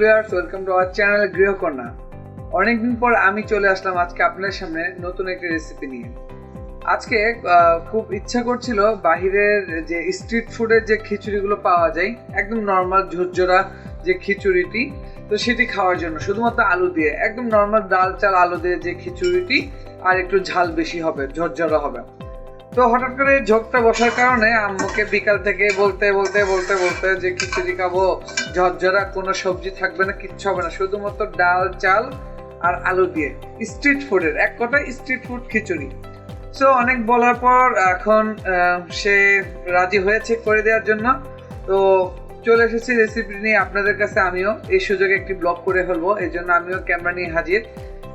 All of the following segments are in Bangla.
Viewers, welcome to our channel গৃহ কন্যা। অনেকদিন পর আমি চলে আসলাম আজকে আপনাদের সামনে নতুন একটি রেসিপি নিয়ে। আজকে খুব ইচ্ছা করছিল বাহিরের যে স্ট্রিট ফুডের যে খিচুড়িগুলো পাওয়া যায়, একদম নর্মাল ঝরঝরা যে খিচুড়িটি, তো সেটি খাওয়ার জন্য শুধুমাত্র আলু দিয়ে, একদম নর্মাল ডাল চাল আলু দিয়ে যে খিচুড়িটি, আর একটু ঝাল বেশি হবে, ঝরঝরা হবে। তো হঠাৎ করে ঝোঁকটা বসার কারণে আম্মুকে বিকাল থেকে বলতে যে খিচুড়ি খাবো, ঝরঝরা, কোনো সবজি থাকবে না, কিচ্ছু হবে না, শুধুমাত্র ডাল চাল আর আলু দিয়ে স্ট্রিট ফুডের, এক কথায় স্ট্রিট ফুড খিচুড়ি। সো অনেক বলার পর এখন সে রাজি হয়েছে করে দেওয়ার জন্য। তো চলে এসেছি রেসিপি নিয়ে আপনাদের কাছে। আমিও এই সুযোগে একটি ব্লগ করে ফেলবো, এই জন্য আমিও ক্যামেরা নিয়ে হাজির।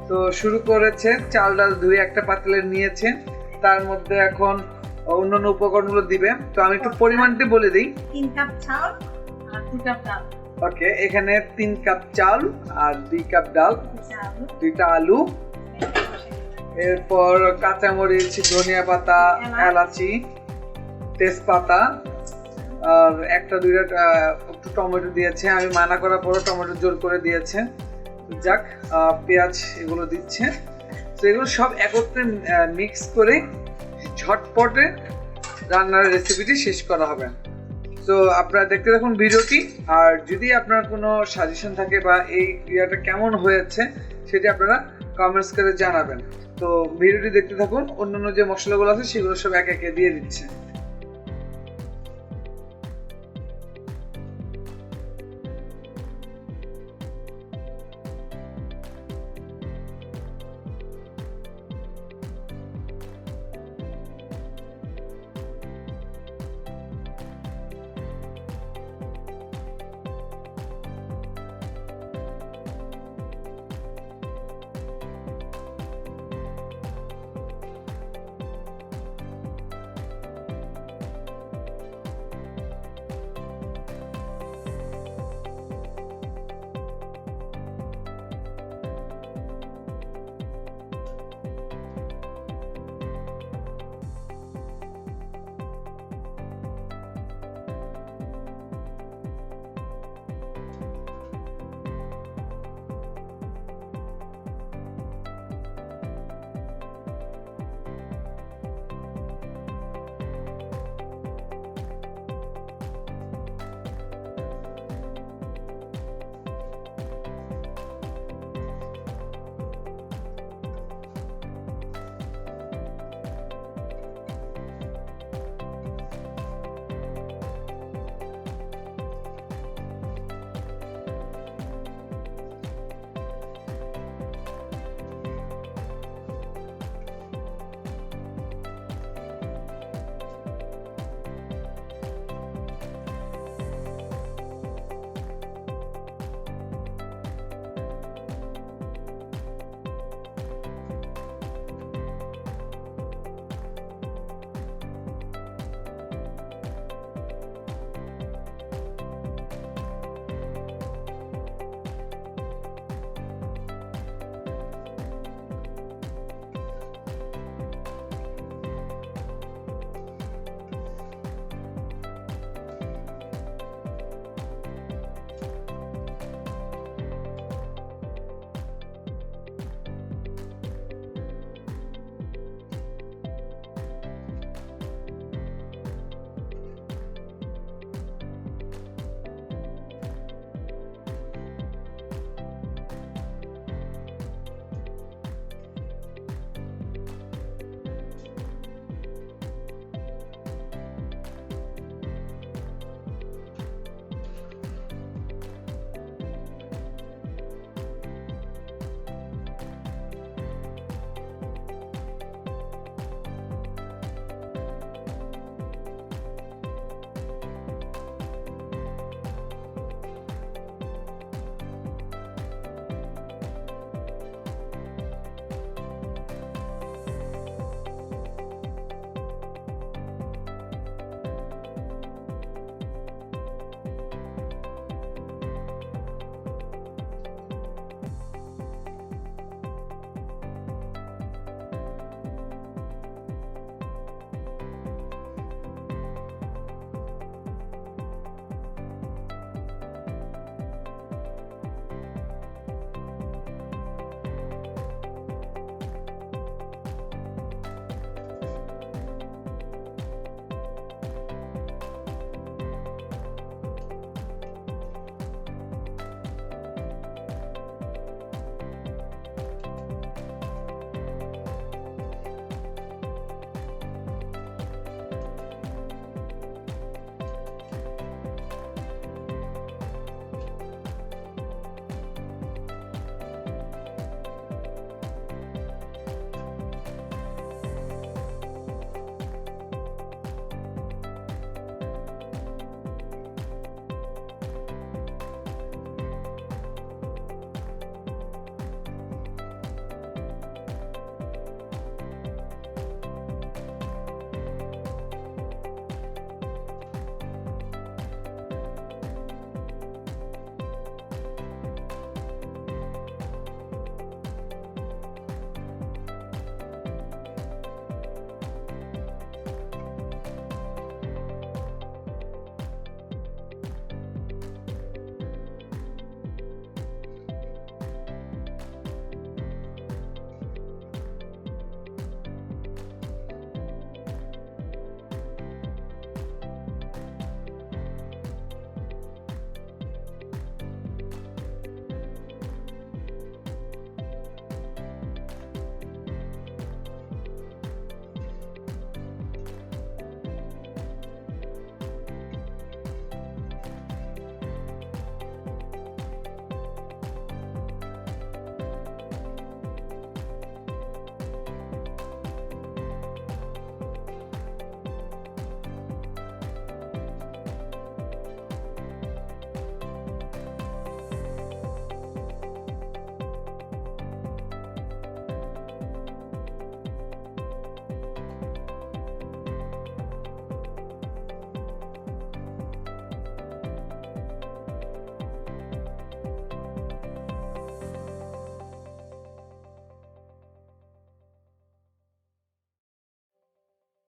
তো শুরু করেছে, চাল ডাল ধুয়ে একটা পাতিলে নিয়েছে, তার মধ্যে এখন অন্যান্য উপকরণগুলো দিবে। তো আমি একটু পরিমাণটি বলে দিই। 3 কাপ চাল আর 2 কাপ ডাল। ওকে, এখানে 3 কাপ চাল আর 2 কাপ ডাল, 2টা আলু, এরপর কাঁচামরিচ, ধনিয়া পাতা, এলাচি, তেজপাতা, আর একটা দুইটা একটু টমেটো দিয়েছে। আমি মানা করার পরও টমেটো জোর করে দিয়েছে। যাক, পেঁয়াজ এগুলো দিচ্ছে। তো এগুলো সব একত্রে মিক্স করে ঝটপটে রান্নার রেসিপিটি শেষ করা হবে। তো আপনারা দেখতে থাকুন ভিডিওটি, আর যদি আপনার কোনো সাজেশন থাকে বা এই ক্রিয়াটা কেমন হয়েছে সেটি আপনারা কমেন্টস করে জানাবেন। তো ভিডিওটি দেখতে থাকুন, অন্যান্য যে মশলাগুলো আছে সেগুলো সব একে একে দিয়ে দিচ্ছে।